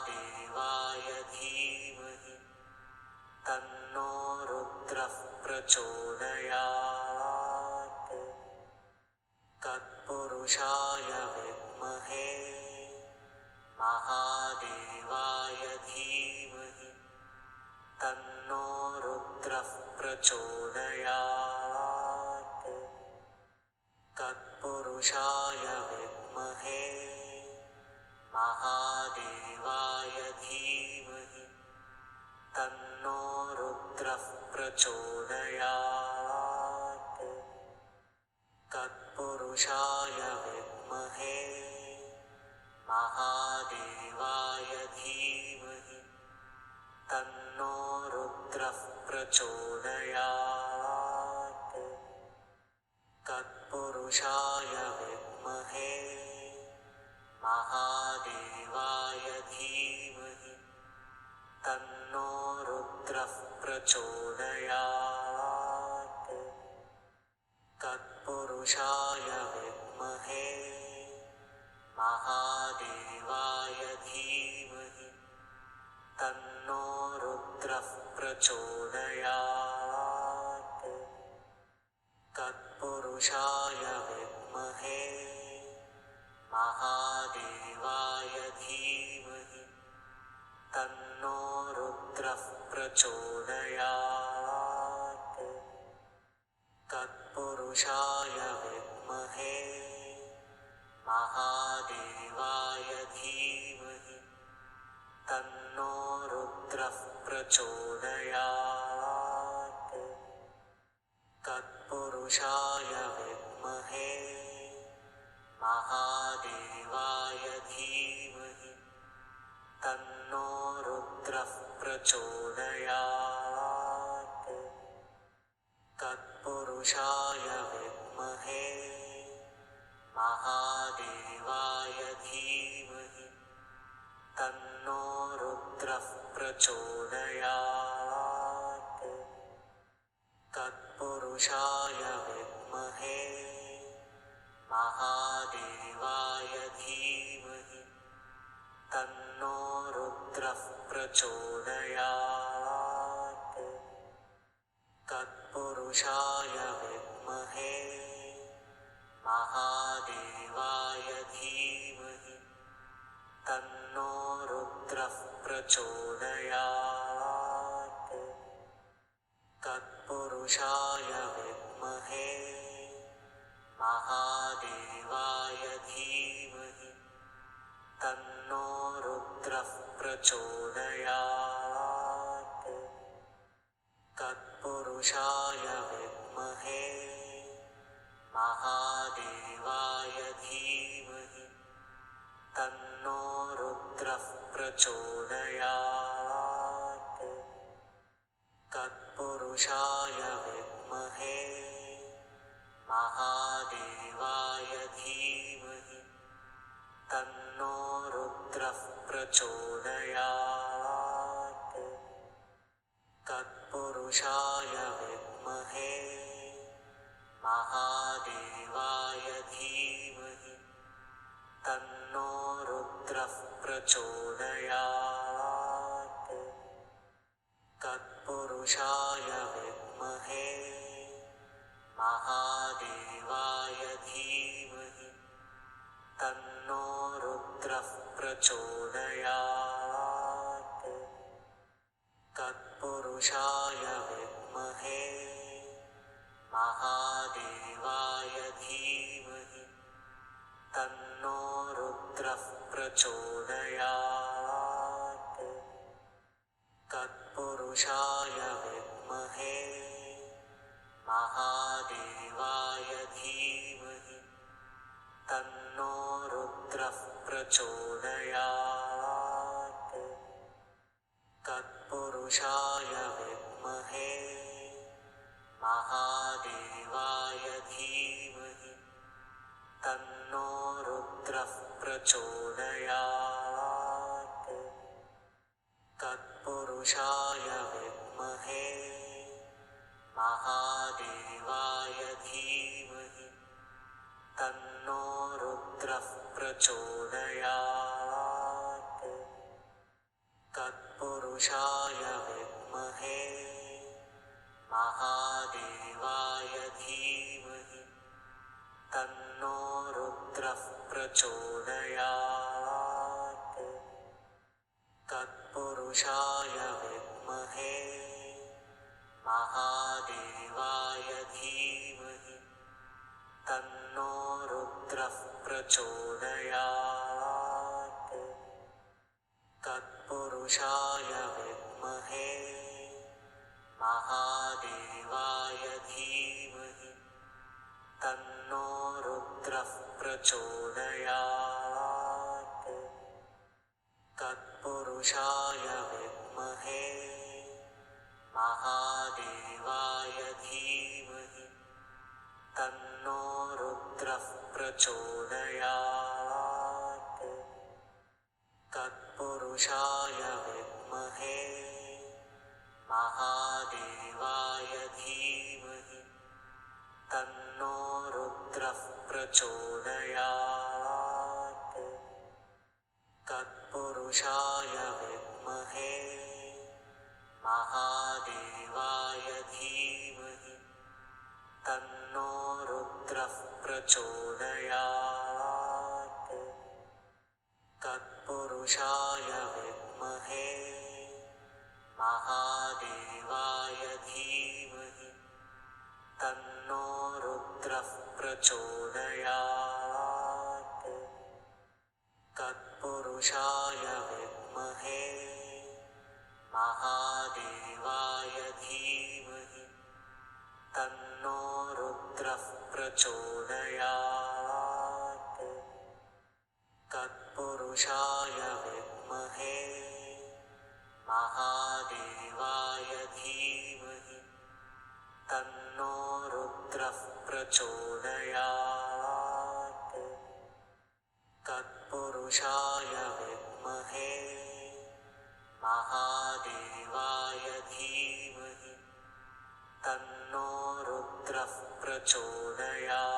महादेवाय धीमहि तन्नो रुद्रः प्रचोदयात् तत्पुरुषाय विद्महे महादेवाय धीमहि तन्नो रुद्रः प्रचोदयात् तत्पुरुषाय विद्महे महादेवाय धीमहि तन्नो रुद्रः प्रचोदयात् तत्पुरुषाय विद्महे महादेवाय धीमहि तन्नो रुद्रः प्रचोदयात् तत्पुरुषाय विद्महे महादेवाय धीमहि तन्नो रुद्रः प्रचोदयात् तत्पुरुषाय विद्महे महादेवाय धीमहि तन्नो रुद्रः प्रचोदयात् तत्पुरुषाय विद्महे महादेवाय धीमहि तन्नो रुद्रः प्रचोदयात् तत्पुरुषाय विद्महे महादेवाय धीमहि तन्नो रुद्रः प्रचोदयात् तत्पुरुषाय विद्महे महादेवाय धीमहि तन्नो रुद्रः प्रचोदयात् तत्पुरुषाय विद्महे महादेवाय धीमहि तन्नो रुद्रः प्रचोदयात् तत्पुरुषाय विद्महे महादेवाय धीमहि तन्नो रुद्रः प्रचोदयात् तत्पुरुषाय विद्महे महादेवाय धीमहि तन्नो रुद्रः प्रचोदयात् तत्पुरुषाय विद्महे महादेवाय धीमहि तन्नो रुद्रः प्रचोदयात् तत्पुरुषाय विद्महे महादेवाय धीमहि तन्नो रुद्रः प्रचोदयात् तत्पुरुषाय विद्महे महादेवाय धीमहि तन्नो रुद्रः प्रचोदयात् तत्पुरुषाय विद्महे महादेवाय धीमहि तन्नो रुद्रः प्रचोदयात् तत्पुरुषाय विद्महे महादेवाय धीमहि तन्नो रुद्रः प्रचोदयात् तत्पुरुषाय विद्महे महादेवाय धीमहि तन्नो रुद्रः प्रचोदयात् तत्पुरुषाय विद्महे महादेवाय धीमहि तन्नो रुद्रः प्रचोदयात् तत्पुरुषाय विद्महे महादेवाय धीमहि तन्नो रुद्रः प्रचोदयात् तत्पुरुषाय विद्महे महादेवाय धीमहि तन्नो रुद्रः प्रचोदयात् तत्पुरुषाय विद्महे महादेवाय धीमहि तन्नो रुद्रः प्रचोदयात् तत्पुरुषाय विद्महे महादेवाय धीमहि तन्नो रुद्रः प्रचोदयात् तत्पुरुषाय विद्महे महादेवाय धीमहि तन्नो रुद्रः प्रचोदयात् तत्पुरुषाय विद्महे महादेवाय धीमहि तन्नो रुद्रः प्रचोदयात् तत्पुरुषाय विद्महे महादेवाय धीमहि तन्नो रुद्रः प्रचोदयात् तत्पुरुषाय विद्महे महादेवाय धीमहि तन्नो रुद्रः प्रचोदयात् तत्पुरुषाय विद्महे महादेवाय धीमहि तन्नो रुद्रः प्रचोदयात् तत्पुरुषाय विद्महे महादेवाय धीमहि तन्नो रुद्रः प्रचोदयात् तत्पुरुषाय विद्महे महादेवाय धीमहि तन्नो रुद्रः प्रचोदयात् तत्पुरुषाय विद्महे महादेवाय धीमहि तन्नो रुद्रः प्रचोदयात्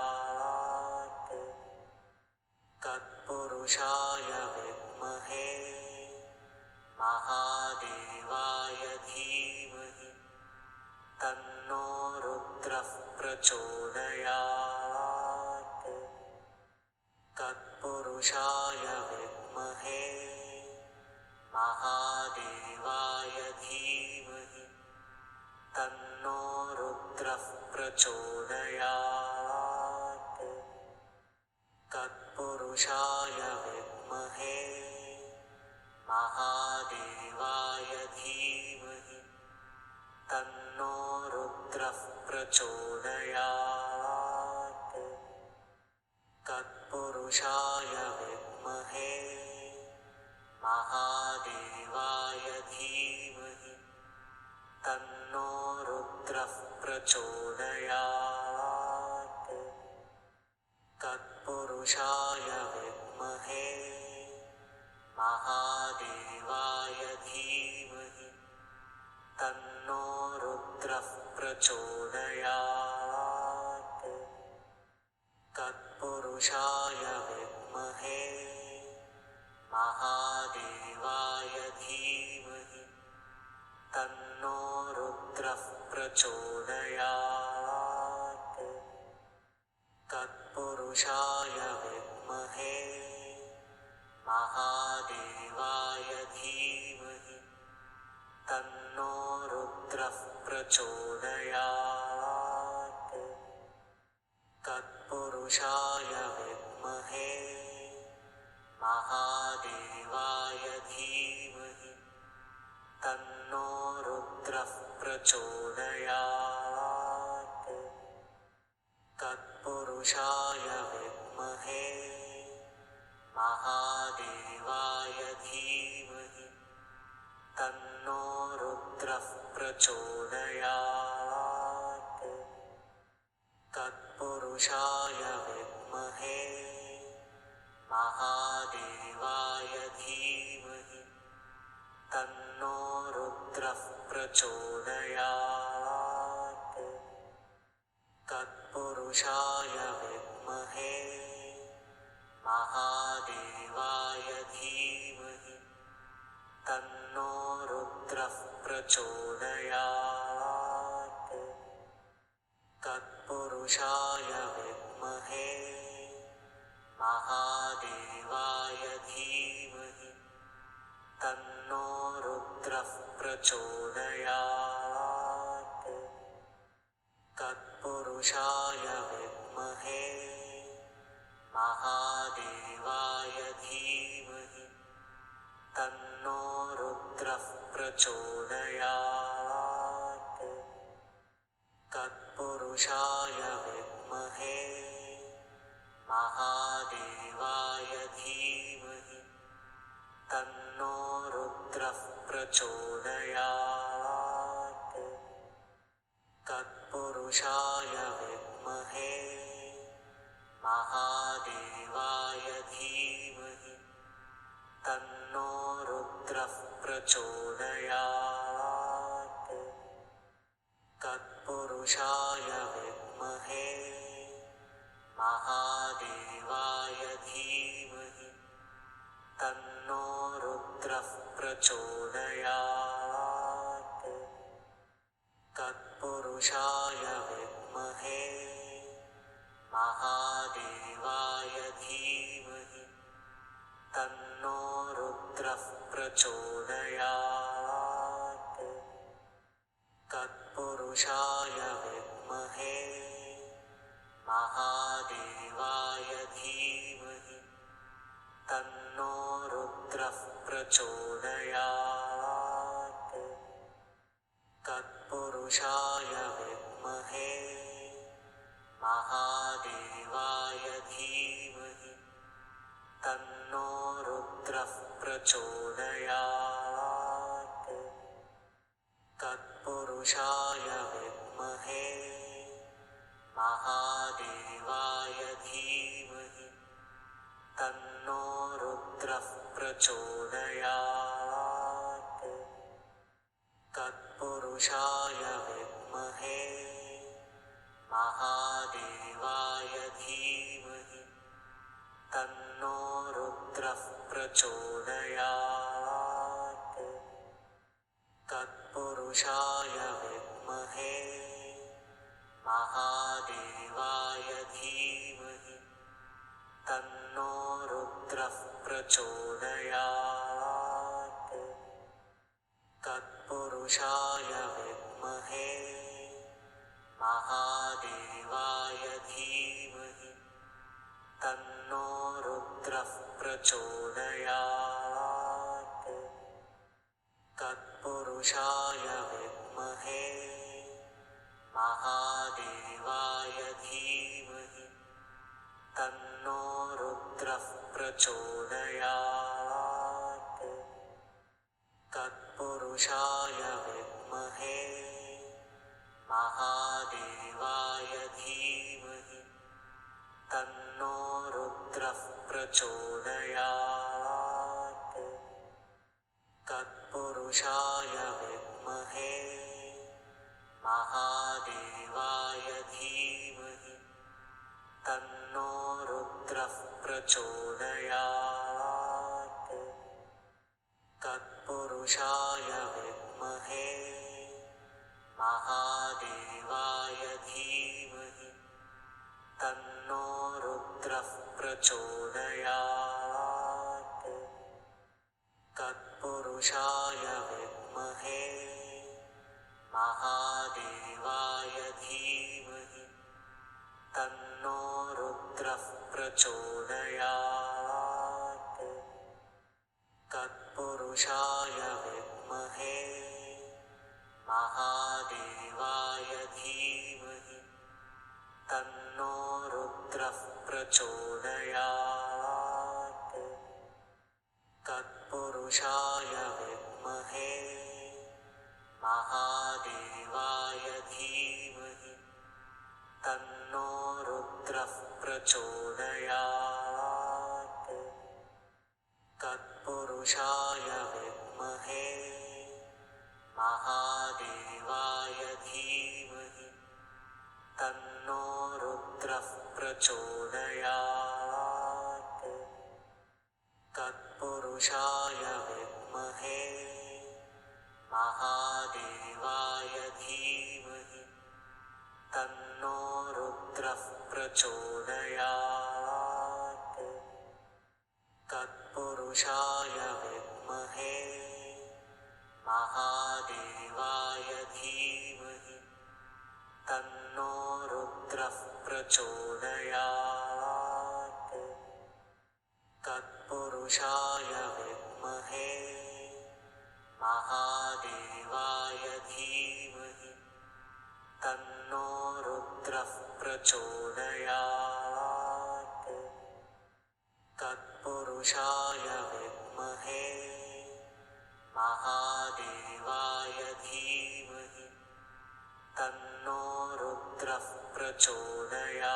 तत्पुरुषाय विद्महे महादेवाय धीमहि तन्नो रुद्रः प्रचोदयात् तत्पुरुषाय विद्महे महादेवाय धीमहि तन्नो रुद्रः प्रचोदयात् तत्पुरुषाय विद्महे महादेवाय धीमहि तन्नो रुद्रः प्रचोदयात् तत्पुरुषाय विद्महे महादेवाय धीमहि तन्नो रुद्रः प्रचोदयात् तत्पुरुषाय विद्महे महादेवाय धीमहि तन्नो रुद्रः प्रचोदयात् तत्पुरुषाय विद्महे महादेवाय धीमहि तन्नो रुद्रः प्रचोदयात् तत्पुरुषाय विद्महे महादेवाय धीमहि तन्नो रुद्रः प्रचोदयात् तत्पुरुषाय विद्महे महादेवाय धीमहि तन्नो रुद्रः प्रचोदयात् तत्पुरुषाय विद्महे महादेवाय धीमहि तन्नो रुद्रः प्रचोदयात् तत्पुरुषाय विद्महे महादेवाय धीमहि तन्नो रुद्रः प्रचोदयात् तत्पुरुषाय विद्महे महादेवाय धीमहि तन्नो रुद्रः प्रचोदयात् तत्पुरुषाय विद्महे महादेवाय धीमहि तन्नो रुद्रः प्रचोदयात् तत्पुरुषाय विद्महे महादेवाय धीमहि तन्नो रुद्रः प्रचोदयात् तत्पुरुषाय विद्महे महादेवाय धीमहि तन्नो रुद्रः प्रचोदयात् तत्पुरुषाय विद्महे महादेवाय धीमहि तन्नो रुद्रः प्रचोदयात् तत्पुरुषाय विद्महे महादेवाय धीमहि तन्नो रुद्रः प्रचोदयात् तत्पुरुषाय विद्महे महादेवाय धीमहि तन्नो रुद्रः प्रचोदयात् तत्पुरुषाय विद्महे महादेवाय धीमहि तन्नो रुद्रः प्रचोदयात् तत्पुरुषाय विद्महे महादेवाय धीमहि तन्नो रुद्रः प्रचोदयात् तत्पुरुषाय विद्महे महादेवाय धीमहि तन्नो रुद्रः प्रचोदयात् तत्पुरुषाय विद्महे महादेवाय धीमहि तन्नो रुद्रः प्रचोदयात् तत्पुरुषाय विद्महे महादेवाय धीमहि तन्नो रुद्रः प्रचोदयात् तत्पुरुषाय विद्महे महादेवाय धीमहि तन्नो रुद्रः प्रचोदयात् तत्पुरुषाय विद्महे महादेवाय धीमहि तन्नो रुद्रः प्रचोदयात् तत्पुरुषाय विद्महे महादेवाय धीमहि तन्नो रुद्रः प्रचोदयात् तत्पुरुषाय विद्महे महादेवाय धीमहि तन्नो रुद्रः प्रचोदयात् तत्पुरुषाय विद्महे महादेवाय धीमहि तन्नो रुद्रः प्रचोदयात् तत्पुरुषाय विद्महे महादेवाय धीमहि तन्नो रुद्रः प्रचोदयात् तत्पुरुषाय विद्महे महादेवाय धीमहि तन्नो रुद्रः प्रचोदयात् तत्पुरुषाय विद्महे महादेवाय धीमहि तन्नो रुद्रः प्रचोदयात् तत्पुरुषाय विद्महे महादेवाय धीमहि तन्नो रुद्रः प्रचोदयात् तत्पुरुषाय विद्महे महादेवाय प्रचोदयात् तत्पुरुषाय विद्महे महादेवाय धीमहि तन्नो रुद्रः प्रचोदयात् तत्पुरुषाय विद्महे महादेवाय धीमहि तन्नो रुद्रः प्रचोदयात् तत्पुरुषाय विद्महे महादेवाय धीमहि तन्नो रुद्रः प्रचोदयात्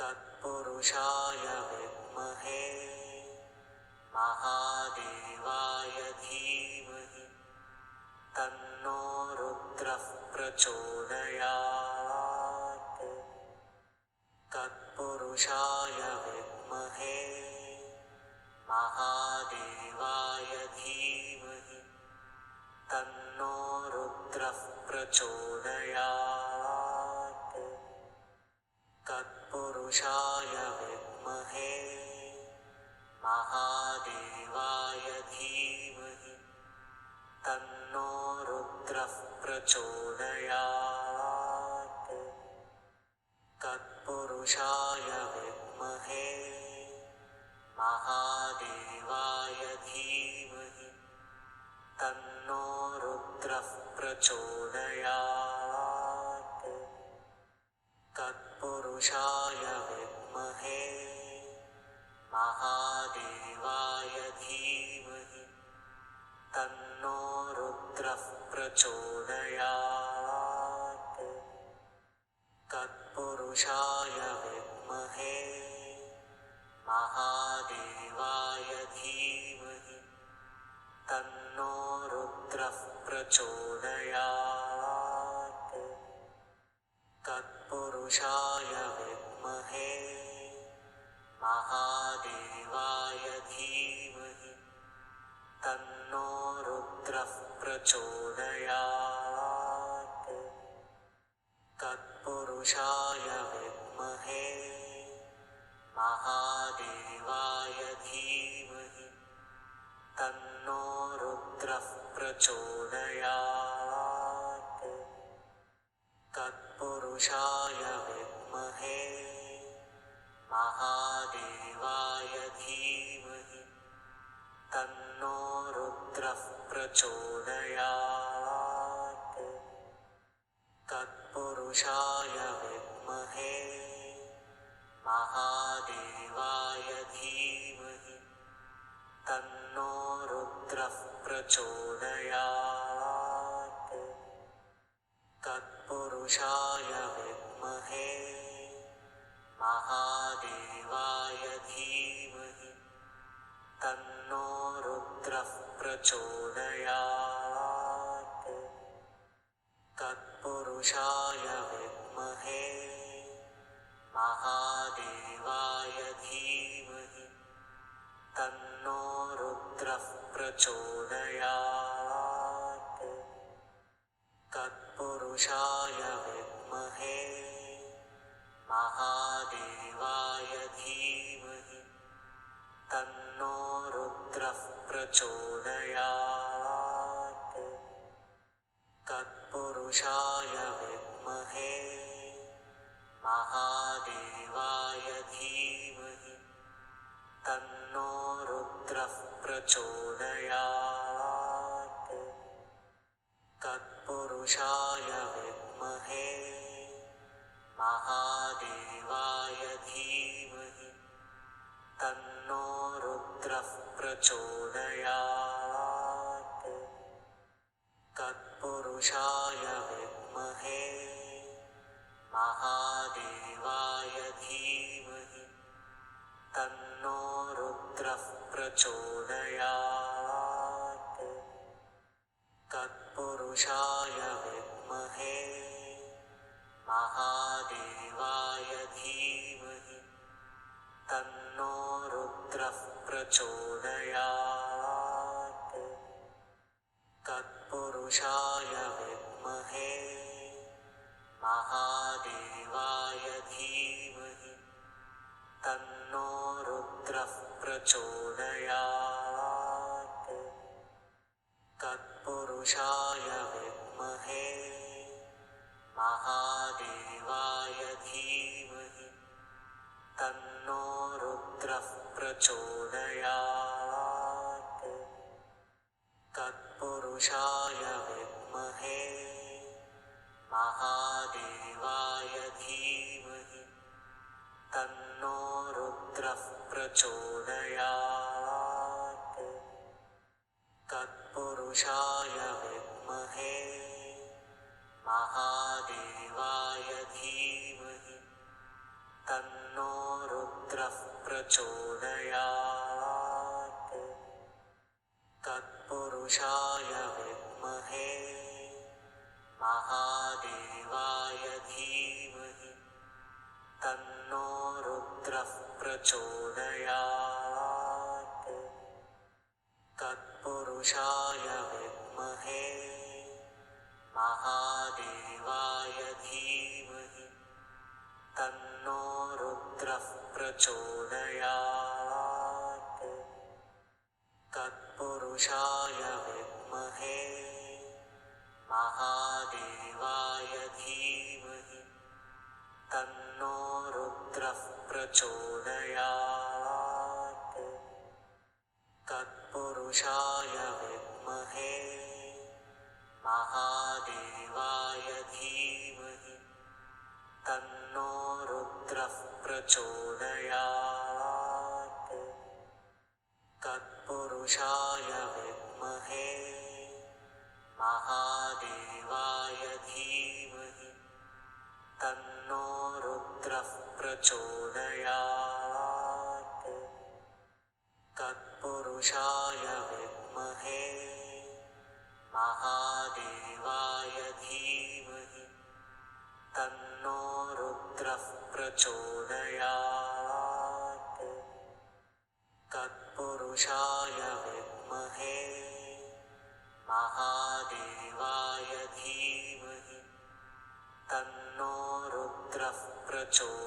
तत्पुरुषाय विद्महे महादेवाय धीमहि तन्नो रुद्रः प्रचोदयात् तत्पुरुषाय विद्महे महादेवाय धीमहि तन्नो रुद्रः प्रचोदयात् तत्पुरुषाय विद्महे महादेवाय धीमहि तन्नो रुद्रः प्रचोदयात् तत्पुरुषाय विद्महे महादेवाय धीमहि तन्नो रुद्रः प्रचोदयात् तत्पुरुषाय विद्महे महादेवाय धीमहि तन्नो रुद्रः प्रचोदयात् तत्पुरुषाय विद्महे महादेवाय धीमहि तन्नो रुद्रः प्रचोदयात् तत्पुरुषाय विद्महे महादेवाय धीमहि तन्नो रुद्रः प्रचोदयात् तत्पुरुषाय विद्महे महादेवाय धीमहि तन्नो रुद्रः प्रचोदयात् तत्पुरुषाय विद्महे महादेवाय धीमहि तन्नो रुद्रः प्रचोदयात् तत्पुरुषाय विद्महे महादेवाय धीमहि तन्नो रुद्रः प्रचोदयात् तत्पुरुषाय विद्महे महादेवाय धीमहि तन्नो रुद्रः प्रचोदयात् तत्पुरुषाय विद्महे महादेवाय धीमहि तन्नो रुद्रः प्रचोदयात् तत्पुरुषाय विद्महे महादेवाय धीमहि तन्नो रुद्रः प्रचोदयात् तत्पुरुषाय विद्महे महादेवाय धीमहि तन्नो रुद्रः प्रचोदयात् तत्पुरुषाय विद्महे महादेवाय धीमहि तन्नो रुद्रः प्रचोदयात् तत्पुरुषाय विद्महे महादेवाय धीमहि तन्नो रुद्रः प्रचोदयात् तत्पुरुषाय विद्महे महादेवाय धीमहि तन्नो रुद्रः प्रचोदयात् तत्पुरुषाय विद्महे महादेवाय धीमहि तन्नो रुद्रः प्रचोदयात् तत्पुरुषाय विद्महे महादेवाय धीमहि तन्नो रुद्रः प्रचोदयात् तत्पुरुषाय विद्महे महादेवाय धीमहि तन्नो रुद्रः प्रचोदयात् तत्पुरुषाय विद्महे महादेवाय धीमहि तन्नो रुद्रः प्रचोदयात् तत्पुरुषाय विद्महे महादेवाय धीमहि तन्नो रुद्रः प्रचोदयात् तत्पुरुषाय विद्महे महादेवाय धीमहि तन्नो रुद्रः प्रचोदयात् तत्पुरुषाय विद्महे महादेवाय धीमहि तन्नो रुद्रः प्रचोदयात् तत्पुरुषाय विद्महे महादेवाय धीमहि तन्नो रुद्रः प्रचोदयात् तत्पुरुषाय विद्महे महादेवाय धीमहि तन्नो रुद्रः प्रचोदयात् तत्पुरुषाय विद्महे महादेवाय धीमहि तन्नो रुद्रः प्रचोदयात् तत्पुरुषाय विद्महे महादेवाय धीमहि तन्नो रुद्रः प्रचोदयात्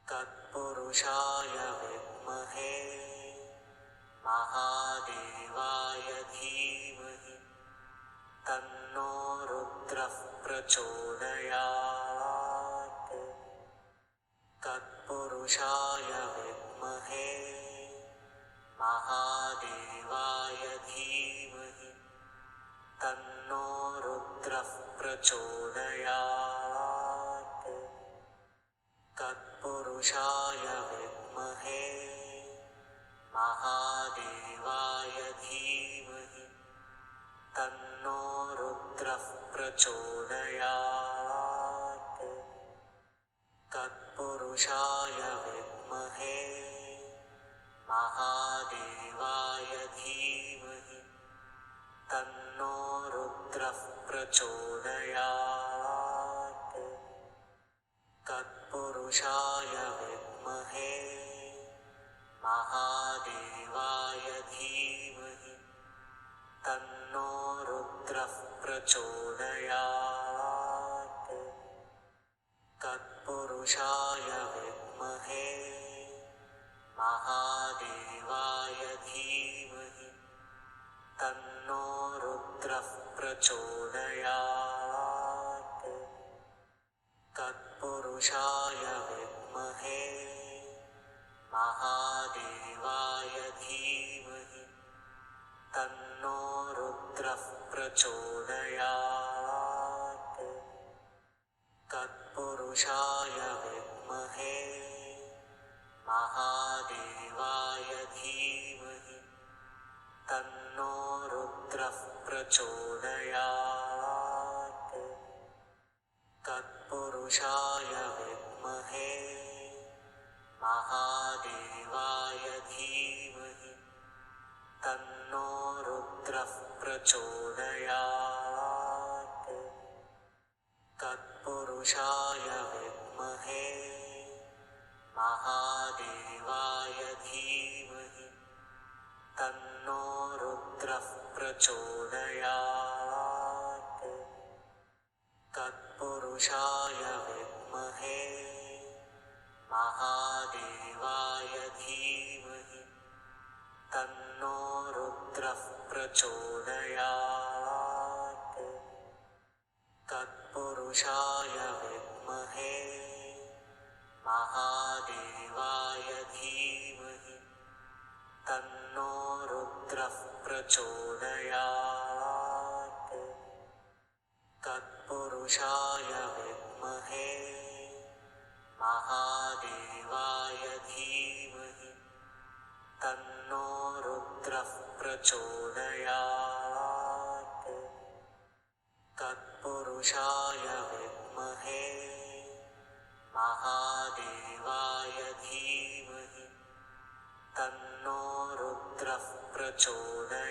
तत्पुरुषाय विद्महे महादेवाय धीमहि तन्नो रुद्रः प्रचोदयात् तत्पुरुषाय विद्महे महादेवाय धीमहि तन्नो रुद्रः प्रचोदयात् तत्पुरुषाय विद्महे महादेवाय धीमहि तन्नो रुद्रः प्रचोदयात् तत्पुरुषाय विद्महे महादेवाय धीमहि तन्नो रुद्रः प्रचोदयात् तत्पुरुषाय विद्महे महादेवाय धीमहि तन्नो रुद्रः प्रचोदयात् तत्पुरुषाय विद्महे महादेवाय धीमहि तन्नो रुद्रः प्रचोदयात् तत्पुरुषाय विद्महे महादेवाय धीमहि तन्नो रुद्रः प्रचोदयात् तत्पुरुषाय विद्महे महादेवाय धीमहि तन्नो रुद्रः प्रचोदयात् तत्पुरुषाय विद्महे महादेवाय धीमहि तन्नो रुद्रः प्रचोदयात् तत्पुरुषाय विद्महे महादेवाय धीमहि तन्नो रुद्रः प्रचोदयात् तत्पुरुषाय विद्महे महादेवाय धीमहि तन्नो रुद्रः प्रचोदयात् तत्पुरुषाय विद्महे महादेवाय धीमहि तन्नो रुद्रः प्रचोदयात् तत्पुरुषाय विद्महे महादेवाय धीमहि तन्नो रुद्रः प्रचोदयात् तत्पुरुषाय विद्महे महादेवाय धीमहि तन्नो रुद्रः प्रचोदयात्